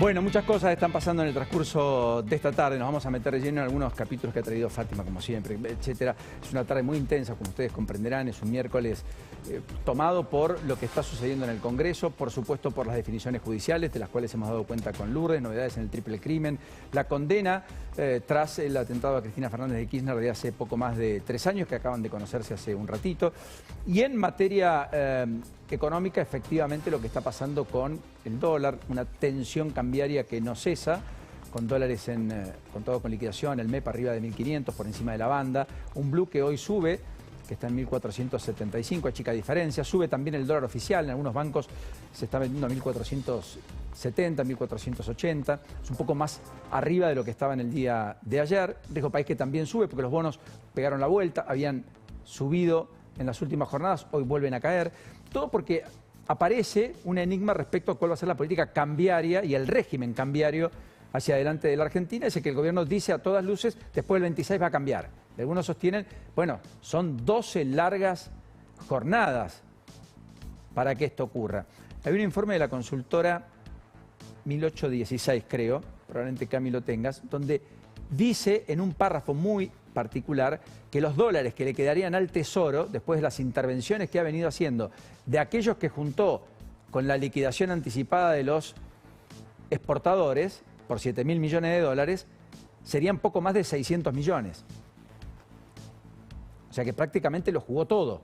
Bueno, muchas cosas están pasando en el transcurso de esta tarde. Nos vamos a meter de lleno en algunos capítulos que ha traído Fátima, como siempre, etcétera. Es una tarde muy intensa, como ustedes comprenderán. Es un miércoles tomado por lo que está sucediendo en el Congreso, por supuesto por las definiciones judiciales, de las cuales hemos dado cuenta con Lourdes, novedades en el triple crimen, la condena tras el atentado a Cristina Fernández de Kirchner de hace poco más de 3 años, que acaban de conocerse hace un ratito. Y en materia económica, efectivamente, lo que está pasando con el dólar, una tensión cambiaria que no cesa, con dólares con todo con liquidación, el MEP arriba de 1.500, por encima de la banda, un blue que hoy sube, que está en 1.475, hay chica diferencia, sube también el dólar oficial, en algunos bancos se está vendiendo a 1.470, 1.480, es un poco más arriba de lo que estaba en el día de ayer. Riesgo país que también sube porque los bonos pegaron la vuelta, habían subido en las últimas jornadas, hoy vuelven a caer, todo porque aparece un enigma respecto a cuál va a ser la política cambiaria y el régimen cambiario hacia adelante de la Argentina. Ese que el gobierno dice a todas luces, después del 26 va a cambiar. Algunos sostienen, bueno, son 12 largas jornadas para que esto ocurra. Hay un informe de la consultora 1816, creo, probablemente Cami lo tengas, donde dice en un párrafo muy particular que los dólares que le quedarían al Tesoro, después de las intervenciones que ha venido haciendo, de aquellos que juntó con la liquidación anticipada de los exportadores, por 7.000 millones de dólares, serían poco más de 600 millones. O sea que prácticamente lo jugó todo.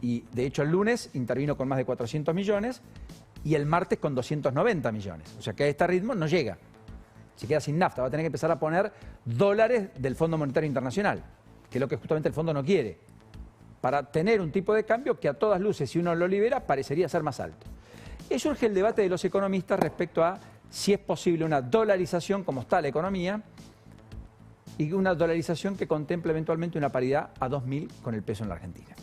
Y de hecho el lunes intervino con más de 400 millones y el martes con 290 millones. O sea que a este ritmo no llega. Se queda sin nafta, va a tener que empezar a poner dólares del Fondo Monetario Internacional, que es lo que justamente el fondo no quiere, para tener un tipo de cambio que a todas luces, si uno lo libera, parecería ser más alto. Y surge el debate de los economistas respecto a si es posible una dolarización, como está la economía, y una dolarización que contemple eventualmente una paridad a 2.000 con el peso en la Argentina.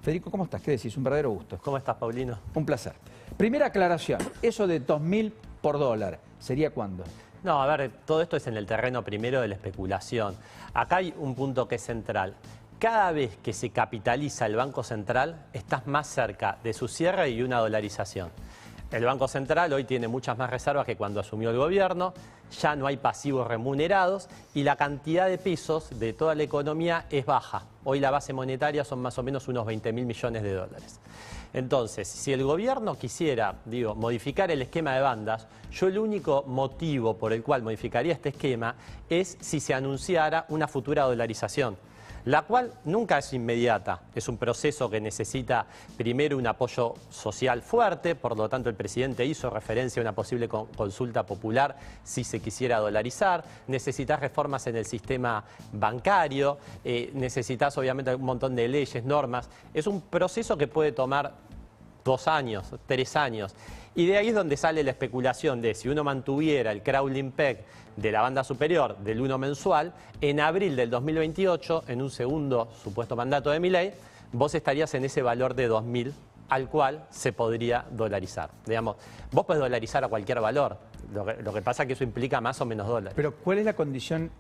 Federico, ¿cómo estás? ¿Qué decís? Un verdadero gusto. ¿Cómo estás, Paulino? Un placer. Primera aclaración, eso de 2.000 por dólar, ¿sería cuándo? No, a ver, todo esto es en el terreno primero de la especulación. Acá hay un punto que es central. Cada vez que se capitaliza el Banco Central, estás más cerca de su cierre y una dolarización. El Banco Central hoy tiene muchas más reservas que cuando asumió el gobierno, ya no hay pasivos remunerados y la cantidad de pesos de toda la economía es baja. Hoy la base monetaria son más o menos unos 20.000 millones de dólares. Entonces, si el gobierno quisiera, modificar el esquema de bandas, yo el único motivo por el cual modificaría este esquema es si se anunciara una futura dolarización, la cual nunca es inmediata, es un proceso que necesita primero un apoyo social fuerte, por lo tanto el presidente hizo referencia a una posible consulta popular si se quisiera dolarizar, necesitas reformas en el sistema bancario, necesitas obviamente un montón de leyes, normas, es un proceso que puede tomar 2 años, 3 años. Y de ahí es donde sale la especulación de si uno mantuviera el crawling peg de la banda superior del 1 mensual, en abril del 2028, en un segundo supuesto mandato de Milei, vos estarías en ese valor de 2.000 al cual se podría dolarizar. Digamos, vos podés dolarizar a cualquier valor, lo que pasa es que eso implica más o menos dólares. Pero ¿cuál es la condición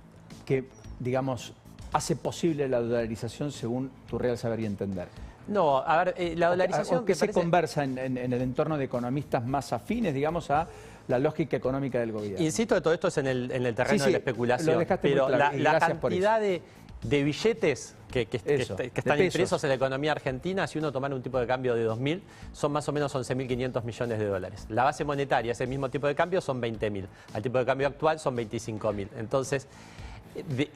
que, digamos, hace posible la dolarización según tu real saber y entender? No, a ver, la dolarización... ¿Qué se conversa en el entorno de economistas más afines, digamos, a la lógica económica del gobierno? Insisto que todo esto es en el terreno de la especulación, pero claro, la cantidad de billetes que están impresos en la economía argentina, si uno tomara un tipo de cambio de 2.000, son más o menos 11.500 millones de dólares. La base monetaria, ese mismo tipo de cambio, son 20.000. Al tipo de cambio actual son 25.000. Entonces,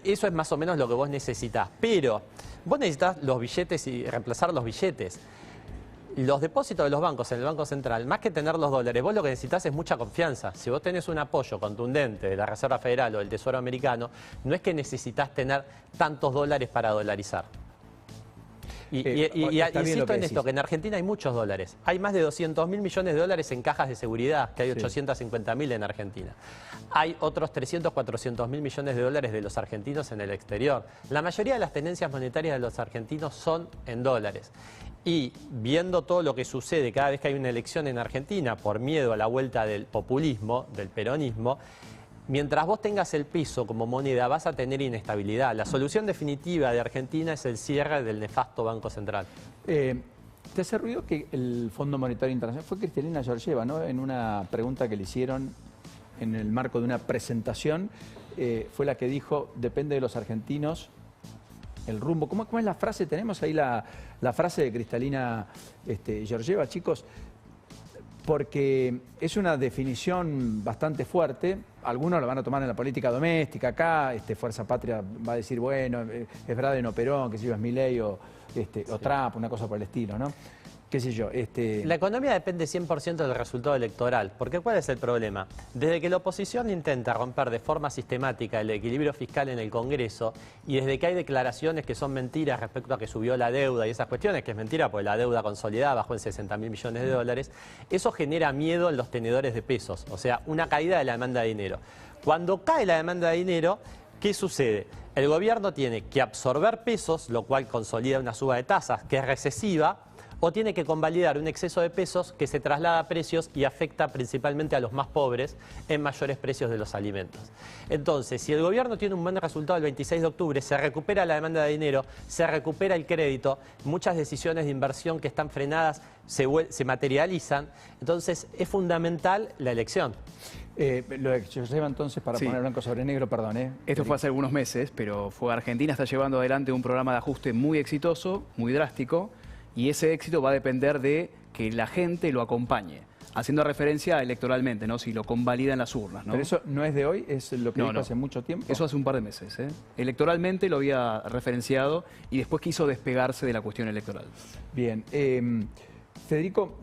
eso es más o menos lo que vos necesitas. Pero vos necesitas los billetes y reemplazar los billetes. Los depósitos de los bancos en el Banco Central, más que tener los dólares, vos lo que necesitas es mucha confianza. Si vos tenés un apoyo contundente de la Reserva Federal o del Tesoro Americano, no es que necesitas tener tantos dólares para dolarizar. Insisto en esto, que en Argentina hay muchos dólares. Hay más de 200.000 millones de dólares en cajas de seguridad, que hay 850.000 en Argentina. Hay otros 300, 400.000 millones de dólares de los argentinos en el exterior. La mayoría de las tenencias monetarias de los argentinos son en dólares. Y viendo todo lo que sucede cada vez que hay una elección en Argentina, por miedo a la vuelta del populismo, del peronismo, mientras vos tengas el peso como moneda, vas a tener inestabilidad. La solución definitiva de Argentina es el cierre del nefasto Banco Central. ¿Te hace ruido que el Fondo Monetario Internacional, fue Cristalina Georgieva, ¿no?, en una pregunta que le hicieron en el marco de una presentación, fue la que dijo, depende de los argentinos el rumbo. ¿Cómo es la frase? Tenemos ahí la frase de Cristalina Georgieva, chicos, porque es una definición bastante fuerte. Algunos lo van a tomar en la política doméstica. Acá Fuerza Patria va a decir, bueno, es verdad en Perón, que si es Milei o Trump, una cosa por el estilo, ¿no? Qué sé yo. La economía depende 100% del resultado electoral. Porque ¿cuál es el problema? Desde que la oposición intenta romper de forma sistemática el equilibrio fiscal en el Congreso y desde que hay declaraciones que son mentiras respecto a que subió la deuda y esas cuestiones, que es mentira porque la deuda consolidada bajó en 60.000 millones de dólares, eso genera miedo en los tenedores de pesos, o sea, una caída de la demanda de dinero. Cuando cae la demanda de dinero, ¿qué sucede? El gobierno tiene que absorber pesos, lo cual consolida una suba de tasas que es recesiva, o tiene que convalidar un exceso de pesos que se traslada a precios y afecta principalmente a los más pobres en mayores precios de los alimentos. Entonces, si el gobierno tiene un buen resultado el 26 de octubre, se recupera la demanda de dinero, se recupera el crédito, muchas decisiones de inversión que están frenadas se materializan, entonces es fundamental la elección. Lo que yo lleva entonces, para poner blanco sobre negro, perdón. Esto fue hace algunos meses, pero Argentina está llevando adelante un programa de ajuste muy exitoso, muy drástico, y ese éxito va a depender de que la gente lo acompañe, haciendo referencia electoralmente, ¿no? Si lo convalida en las urnas, ¿no? Pero eso no es de hoy, es lo que dijo hace mucho tiempo. Eso hace un par de meses, ¿eh? Electoralmente lo había referenciado y después quiso despegarse de la cuestión electoral. Bien. Federico,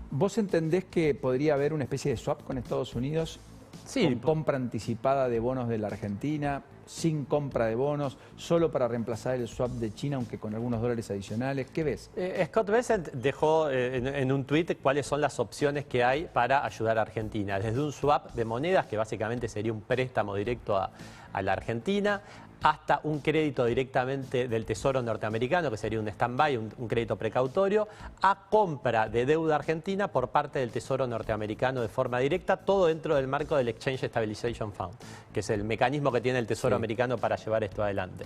¿vos entendés que podría haber una especie de swap con Estados Unidos? Sí. Con compra anticipada de bonos de la Argentina, sin compra de bonos, solo para reemplazar el swap de China, aunque con algunos dólares adicionales. ¿Qué ves? Scott Bessent dejó en un tuit cuáles son las opciones que hay para ayudar a Argentina. Desde un swap de monedas, que básicamente sería un préstamo directo a la Argentina, hasta un crédito directamente del Tesoro norteamericano, que sería un stand-by, un crédito precautorio, a compra de deuda argentina por parte del Tesoro norteamericano de forma directa, todo dentro del marco del Exchange Stabilization Fund, que es el mecanismo que tiene el Tesoro americano para llevar esto adelante.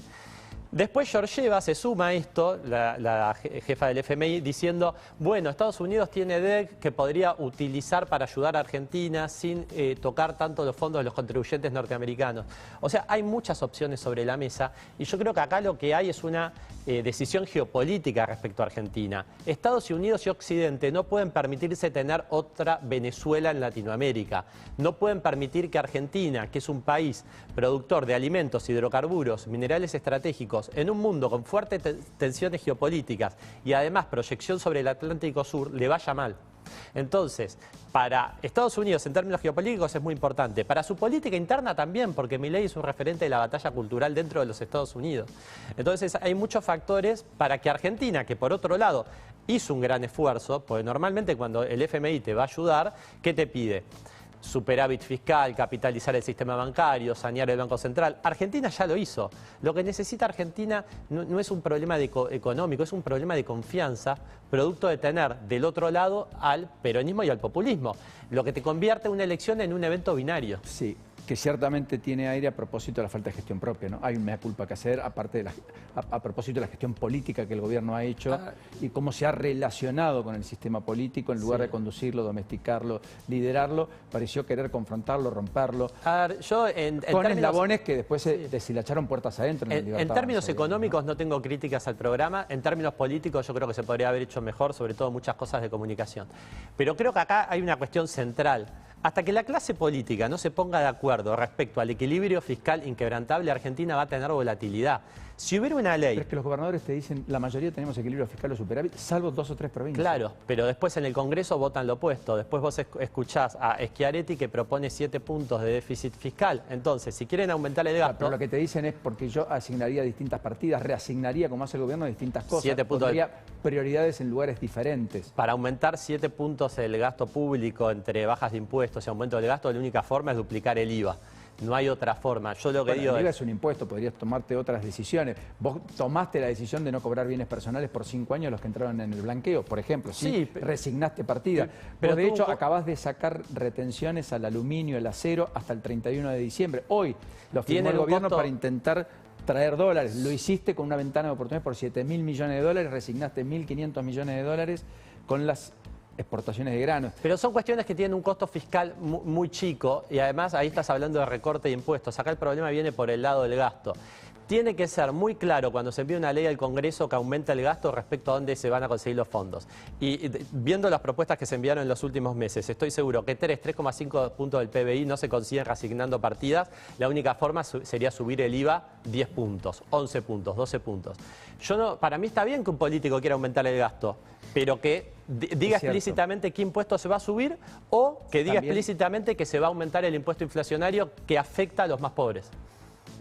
Después Georgieva se suma a esto, la jefa del FMI, diciendo, bueno, Estados Unidos tiene DEC que podría utilizar para ayudar a Argentina sin tocar tanto los fondos de los contribuyentes norteamericanos. O sea, hay muchas opciones sobre la mesa y yo creo que acá lo que hay es una decisión geopolítica respecto a Argentina. Estados Unidos y Occidente no pueden permitirse tener otra Venezuela en Latinoamérica. No pueden permitir que Argentina, que es un país productor de alimentos, hidrocarburos, minerales estratégicos, en un mundo con fuertes tensiones geopolíticas y además proyección sobre el Atlántico Sur, le vaya mal. Entonces, para Estados Unidos en términos geopolíticos es muy importante, para su política interna también, porque Milei es un referente de la batalla cultural dentro de los Estados Unidos. Entonces hay muchos factores para que Argentina, que por otro lado hizo un gran esfuerzo, porque normalmente cuando el FMI te va a ayudar, ¿qué te pide? Superávit fiscal, capitalizar el sistema bancario, sanear el Banco Central. Argentina ya lo hizo. Lo que necesita Argentina no es un problema económico, es un problema de confianza, producto de tener del otro lado al peronismo y al populismo. Lo que te convierte una elección en un evento binario. Sí, que ciertamente tiene aire a propósito de la falta de gestión propia, ¿no? Hay un mea culpa que hacer, aparte de a propósito de la gestión política que el gobierno ha hecho y cómo se ha relacionado con el sistema político en lugar de conducirlo, domesticarlo, liderarlo, pareció querer confrontarlo, romperlo. A ver, yo con eslabones que después se deshilacharon puertas adentro. En términos económicos no tengo críticas al programa, en términos políticos yo creo que se podría haber hecho mejor, sobre todo muchas cosas de comunicación. Pero creo que acá hay una cuestión central. Hasta que la clase política no se ponga de acuerdo respecto al equilibrio fiscal inquebrantable, Argentina va a tener volatilidad. Si hubiera una ley... Pero es que los gobernadores te dicen, la mayoría tenemos equilibrio fiscal o superávit, salvo 2 o 3 provincias. Claro, pero después en el Congreso votan lo opuesto. Después vos escuchás a Schiaretti que propone 7 puntos de déficit fiscal. Entonces, si quieren aumentar el gasto... Pero lo que te dicen es porque yo asignaría distintas partidas, reasignaría, como hace el gobierno, distintas cosas. 7 puntos pondría prioridades en lugares diferentes. Para aumentar 7 puntos el gasto público entre bajas de impuestos y aumento del gasto, la única forma es duplicar el IVA. No hay otra forma. Yo lo que digo el IVA es un impuesto, podrías tomarte otras decisiones. Vos tomaste la decisión de no cobrar bienes personales por 5 años los que entraron en el blanqueo, por ejemplo. Sí, resignaste partida. Pero de hecho acabás de sacar retenciones al aluminio, el acero, hasta el 31 de diciembre. Hoy lo firmó el gobierno para intentar traer dólares. Lo hiciste con una ventana de oportunidades por 7.000 millones de dólares, resignaste 1.500 millones de dólares con las exportaciones de granos. Pero son cuestiones que tienen un costo fiscal muy chico y además ahí estás hablando de recorte de impuestos. Acá el problema viene por el lado del gasto. Tiene que ser muy claro cuando se envíe una ley al Congreso que aumente el gasto respecto a dónde se van a conseguir los fondos. Y viendo las propuestas que se enviaron en los últimos meses, estoy seguro que 3,5 puntos del PBI no se consiguen reasignando partidas. La única forma sería subir el IVA 10 puntos, 11 puntos, 12 puntos. Para mí está bien que un político quiera aumentar el gasto, pero que diga explícitamente qué impuesto se va a subir o que diga explícitamente que se va a aumentar el impuesto inflacionario que afecta a los más pobres.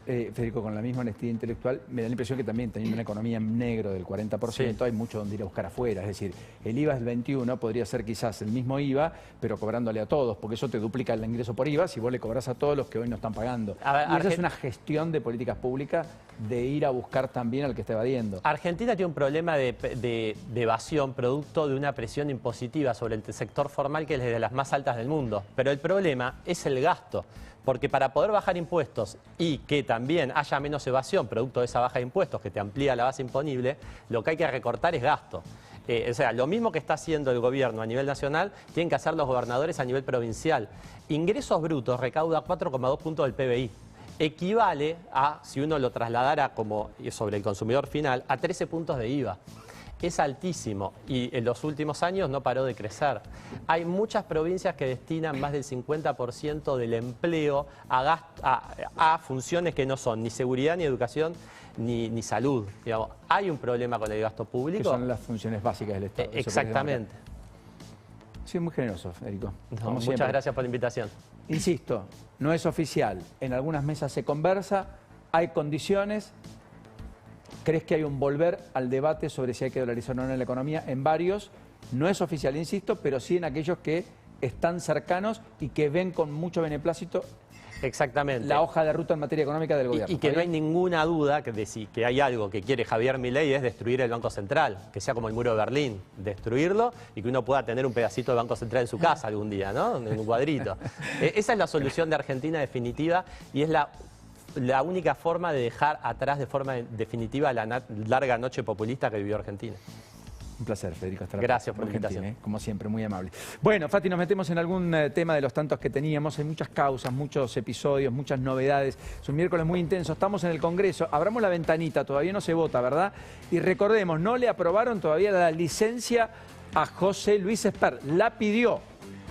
Federico, con la misma honestidad intelectual, me da la impresión que también teniendo una economía en negro del 40%, hay mucho donde ir a buscar afuera. Es decir, el IVA es del 21, podría ser quizás el mismo IVA, pero cobrándole a todos, porque eso te duplica el ingreso por IVA si vos le cobrás a todos los que hoy no están pagando. Y esa es una gestión de políticas públicas de ir a buscar también al que está evadiendo. Argentina tiene un problema de evasión producto de una presión impositiva sobre el sector formal que es de las más altas del mundo. Pero el problema es el gasto. Porque para poder bajar impuestos y que también haya menos evasión producto de esa baja de impuestos que te amplía la base imponible, lo que hay que recortar es gasto. O sea, lo mismo que está haciendo el gobierno a nivel nacional, tienen que hacer los gobernadores a nivel provincial. Ingresos brutos recauda 4,2 puntos del PBI. Equivale a, si uno lo trasladara como sobre el consumidor final, a 13 puntos de IVA. Es altísimo y en los últimos años no paró de crecer. Hay muchas provincias que destinan más del 50% del empleo a funciones que no son ni seguridad, ni educación, ni salud. Digamos, hay un problema con el gasto público. Que son las funciones básicas del Estado. Exactamente. Sí, muy generoso, Federico. No, muchas gracias por la invitación. Insisto, no es oficial. En algunas mesas se conversa, hay condiciones. ¿Crees que hay un volver al debate sobre si hay que dolarizar o no en la economía? En varios, no es oficial, insisto, pero sí en aquellos que están cercanos y que ven con mucho beneplácito la hoja de ruta en materia económica del gobierno. Y que no hay ninguna duda que hay algo que quiere Javier Milei es destruir el Banco Central, que sea como el muro de Berlín, destruirlo y que uno pueda tener un pedacito de Banco Central en su casa algún día, ¿no? En un cuadrito. Esa es la solución de Argentina definitiva y es la única forma de dejar atrás de forma definitiva la larga noche populista que vivió Argentina. Un placer, Federico. Gracias por la invitación. Como siempre, muy amable. Bueno, Fati, nos metemos en algún tema de los tantos que teníamos. Hay muchas causas, muchos episodios, muchas novedades. Es un miércoles muy intenso. Estamos en el Congreso. Abramos la ventanita. Todavía no se vota, ¿verdad? Y recordemos, no le aprobaron todavía la licencia a José Luis Espert. La pidió,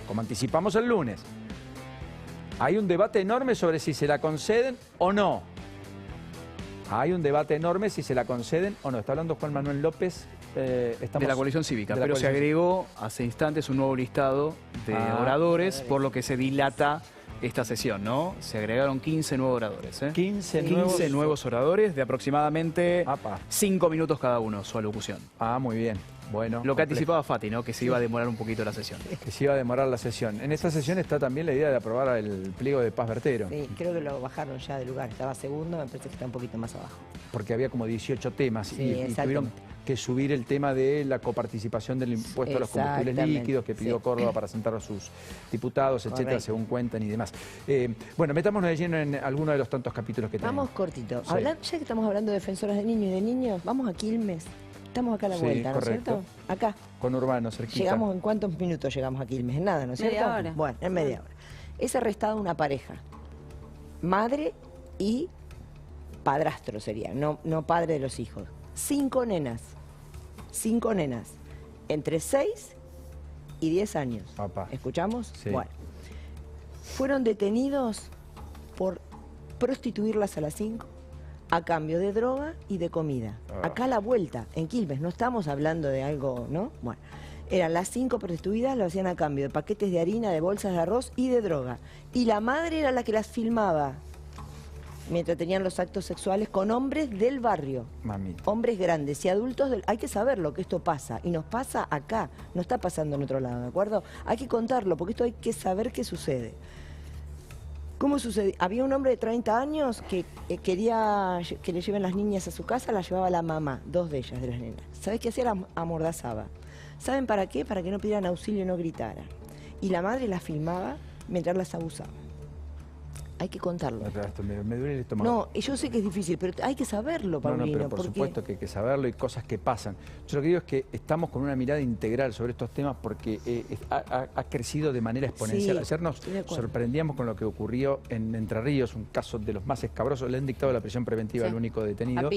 como anticipamos el lunes. Hay un debate enorme sobre si se la conceden o no. Hay un debate enorme si se la conceden o no. Está hablando Juan Manuel López. De la coalición cívica, pero se agregó hace instantes un nuevo listado de oradores, por lo que se dilata esta sesión, ¿no? Se agregaron 15 nuevos oradores. 15 nuevos oradores de aproximadamente 5 minutos cada uno, su alocución. Muy bien. Bueno, lo que anticipaba Fati, ¿no? Que se iba a demorar un poquito la sesión. Que se iba a demorar la sesión. En esta sesión está también la idea de aprobar el pliego de Paz Bertero. Sí, creo que lo bajaron ya de lugar. Estaba segundo, me parece que está un poquito más abajo. Porque había como 18 temas y tuvieron que subir el tema de la coparticipación del impuesto a los combustibles líquidos que pidió Córdoba para sentar a sus diputados, etcétera, según cuentan y demás. Bueno, metámonos de lleno en alguno de los tantos capítulos que tenemos. Vamos cortito. Ya que estamos hablando de defensoras de niños y de niños, vamos a Quilmes. Estamos acá a la vuelta, ¿no es cierto? Acá. Con Urbano, cerquita. ¿Llegamos en cuántos minutos llegamos a Quilmes? En nada, ¿no es cierto? Media hora. Bueno, en media hora. Es arrestada una pareja. Madre y padrastro sería, no padre de los hijos. 5 nenas. 5 nenas. Entre 6 y 10 años. ¿Escuchamos? Sí. Bueno. Fueron detenidos por prostituirlas a las 5. A cambio de droga y de comida. Acá a la vuelta, en Quilmes, no estamos hablando de algo, ¿no? Bueno, eran las 5 prostituidas, lo hacían a cambio de paquetes de harina, de bolsas de arroz y de droga. Y la madre era la que las filmaba mientras tenían los actos sexuales con hombres del barrio. Mamita. Hombres grandes y adultos. Hay que saberlo que esto pasa. Y nos pasa acá, no está pasando en otro lado, ¿de acuerdo? Hay que contarlo, porque esto hay que saber qué sucede. ¿Cómo sucede? Había un hombre de 30 años que quería que le lleven las niñas a su casa, las llevaba la mamá, 2 de ellas, de las nenas. ¿Sabés qué hacía? Las amordazaba. ¿Saben para qué? Para que no pidieran auxilio y no gritaran. Y la madre las filmaba mientras las abusaba. hay que contarlo. Me duele el estómago. No, yo sé que es difícil, pero hay que saberlo, Paulino. No, pero por supuesto que hay que saberlo y cosas que pasan. Yo lo que digo es que estamos con una mirada integral sobre estos temas porque ha crecido de manera exponencial. Sí, Ayer nos sorprendíamos con lo que ocurrió en Entre Ríos, un caso de los más escabrosos. Le han dictado la prisión preventiva al único detenido.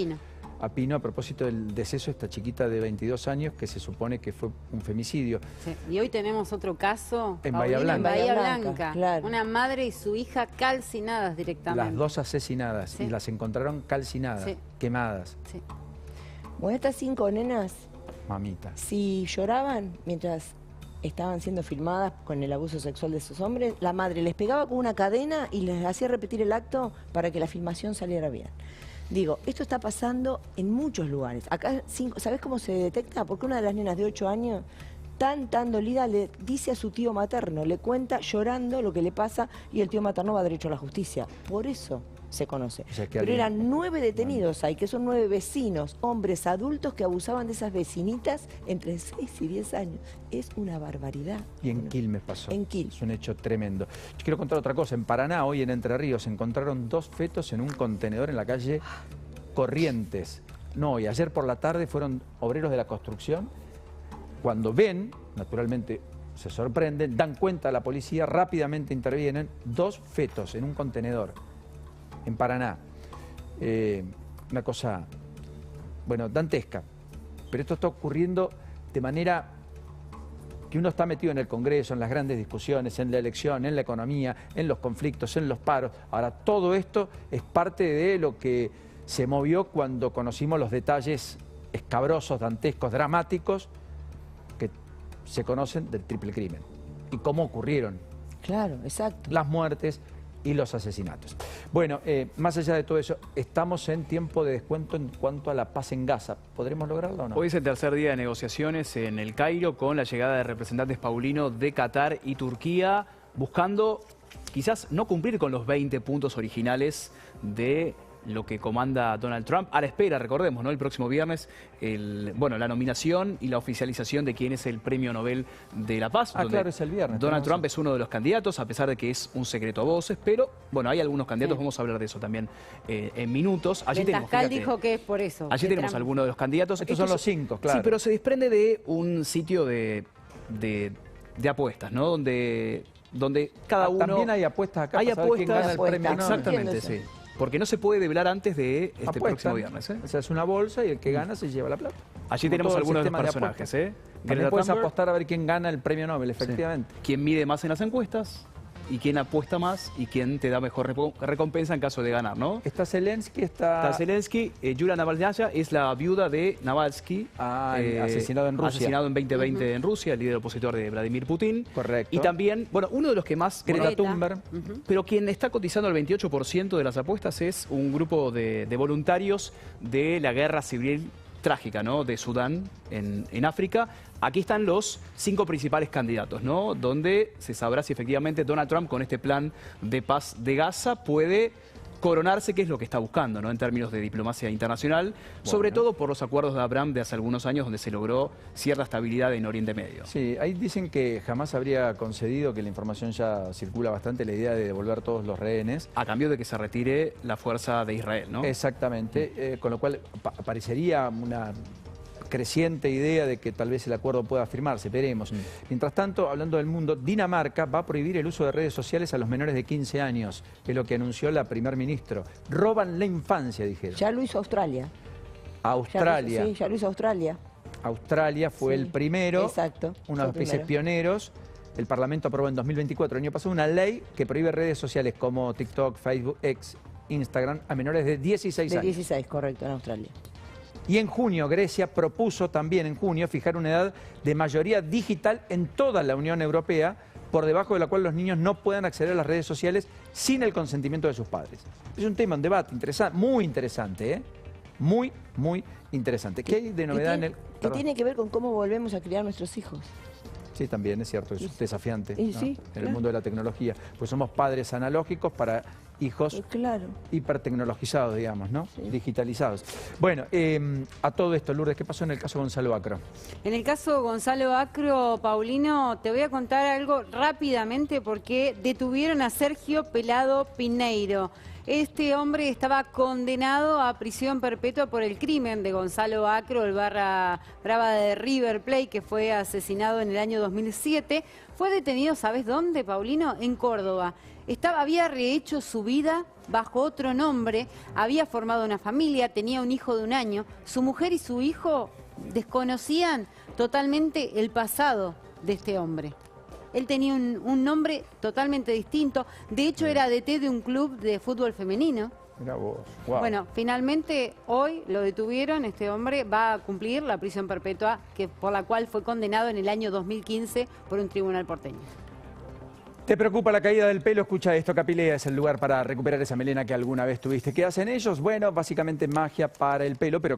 A Pino, a propósito del deceso de esta chiquita de 22 años que se supone que fue un femicidio. Sí. Y hoy tenemos otro caso en Bahía Blanca. En Bahía Blanca. Claro. Una madre y su hija calcinadas directamente. Las dos asesinadas y las encontraron calcinadas, quemadas. Sí. Bueno, estas 5 nenas, Mamita. si lloraban mientras estaban siendo filmadas con el abuso sexual de esos hombres, la madre les pegaba con una cadena y les hacía repetir el acto para que la filmación saliera bien. Digo, esto está pasando en muchos lugares. Acá, ¿sabés cómo se detecta? Porque una de las nenas de 8 años, tan dolida, le dice a su tío materno, le cuenta llorando lo que le pasa y el tío materno va derecho a la justicia. Por eso se conoce. O sea, que pero alguien... eran 9 detenidos ahí, que son 9 vecinos, hombres adultos que abusaban de esas vecinitas entre 6 y 10 años. Es una barbaridad. Y en Quilmes pasó. En Quilmes. Es un hecho tremendo. Yo quiero contar otra cosa. En Paraná, hoy en Entre Ríos, encontraron 2 fetos en un contenedor en la calle Corrientes. No, y ayer por la tarde fueron obreros de la construcción. Cuando ven, naturalmente se sorprenden, dan cuenta a la policía, rápidamente intervienen. 2 fetos en un contenedor en Paraná. Una cosa, bueno, dantesca. Pero esto está ocurriendo de manera que uno está metido en el Congreso, en las grandes discusiones, en la elección, en la economía, en los conflictos, en los paros. Ahora, todo esto es parte de lo que se movió cuando conocimos los detalles escabrosos, dantescos, dramáticos que se conocen del triple crimen y cómo ocurrieron. Claro, exacto. Las muertes y los asesinatos. Bueno, más allá de todo eso, estamos en tiempo de descuento en cuanto a la paz en Gaza. ¿Podremos lograrlo o no? Hoy es el tercer día de negociaciones en el Cairo con la llegada de representantes paulinos de Qatar y Turquía, buscando quizás no cumplir con los 20 puntos originales de lo que comanda Donald Trump, a la espera, recordemos, ¿no? El próximo viernes, la nominación y la oficialización de quién es el Premio Nobel de la Paz. Claro, es el viernes. Donald Trump es uno de los candidatos, a pesar de que es un secreto a voces, pero bueno, hay algunos candidatos, vamos a hablar de eso también en minutos. Allí Ventascal dijo que es por eso. Allí tenemos algunos de los candidatos. Estos son los 5, claro. Sí, pero se desprende de un sitio de apuestas, ¿no? Donde cada uno... También hay apuestas acá. Hay para saber quién gana apuestas, el premio Nobel. exactamente, sí. Porque no se puede develar antes de este próximo viernes. O sea, es una bolsa y el que gana se lleva la plata. Allí tenemos algunos de los personajes. También puedes apostar a ver quién gana el premio Nobel, efectivamente. Sí. Quién mide más en las encuestas y quién apuesta más y quién te da mejor recompensa en caso de ganar, ¿no? Está Zelensky, está Zelensky, Yulia Navalnaya es la viuda de Navalny, asesinado en Rusia. Asesinado en 2020 en Rusia, el líder opositor de Vladimir Putin. Correcto. Y también, bueno, uno de los que más... Greta Thunberg. Pero quien está cotizando el 28% de las apuestas es un grupo de voluntarios de la guerra civil trágica, ¿no? De Sudán en África. Aquí están los 5 principales candidatos, ¿no? Donde se sabrá si efectivamente Donald Trump con este plan de paz de Gaza puede coronarse, que es lo que está buscando, ¿no? En términos de diplomacia internacional, sobre todo por los acuerdos de Abraham de hace algunos años, donde se logró cierta estabilidad en Oriente Medio. Sí, ahí dicen que jamás habría concedido, que la información ya circula bastante, la idea de devolver todos los rehenes. A cambio de que se retire la fuerza de Israel, ¿no? Exactamente, con lo cual aparecería una creciente idea de que tal vez el acuerdo pueda firmarse, veremos. Mientras tanto, hablando del mundo, Dinamarca va a prohibir el uso de redes sociales a los menores de 15 años, es lo que anunció la primer ministro. Roban la infancia, dijeron. Ya lo hizo Australia. Australia. Ya lo hizo Australia. Australia fue el primero, exacto, uno de los países pioneros. El Parlamento aprobó en 2024, el año pasado, una ley que prohíbe redes sociales como TikTok, Facebook, X, Instagram a menores de 16 años. De 16, correcto, en Australia. Y en junio, Grecia propuso también en junio fijar una edad de mayoría digital en toda la Unión Europea, por debajo de la cual los niños no puedan acceder a las redes sociales sin el consentimiento de sus padres. Es un tema, un debate interesante, muy interesante, ¿eh? Muy, muy interesante. ¿Qué hay de novedad en el...? Que tiene que ver con cómo volvemos a criar nuestros hijos. Sí, también es cierto, es desafiante, ¿no? Sí, En el mundo de la tecnología. Pues somos padres analógicos para hijos Claro. hipertecnologizados, digamos, ¿no? Sí. Digitalizados. Bueno, a todo esto, Lourdes, ¿qué pasó en el caso Gonzalo Acro? En el caso Gonzalo Acro, Paulino, te voy a contar algo rápidamente porque detuvieron a Sergio Pelado Pineiro. Este hombre estaba condenado a prisión perpetua por el crimen de Gonzalo Acro, el barra brava de River Plate, que fue asesinado en el año 2007. Fue detenido, ¿sabes dónde, Paulino? En Córdoba. Había rehecho su vida bajo otro nombre, había formado una familia, tenía un hijo de 1 año. Su mujer y su hijo desconocían totalmente el pasado de este hombre. Él tenía un nombre totalmente distinto. De hecho, era DT de un club de fútbol femenino. Mirá vos. Wow. Bueno, finalmente hoy lo detuvieron. Este hombre va a cumplir la prisión perpetua por la cual fue condenado en el año 2015 por un tribunal porteño. ¿Te preocupa la caída del pelo? Escucha esto, Capilea es el lugar para recuperar esa melena que alguna vez tuviste. ¿Qué hacen ellos? Bueno, básicamente magia para el pelo, pero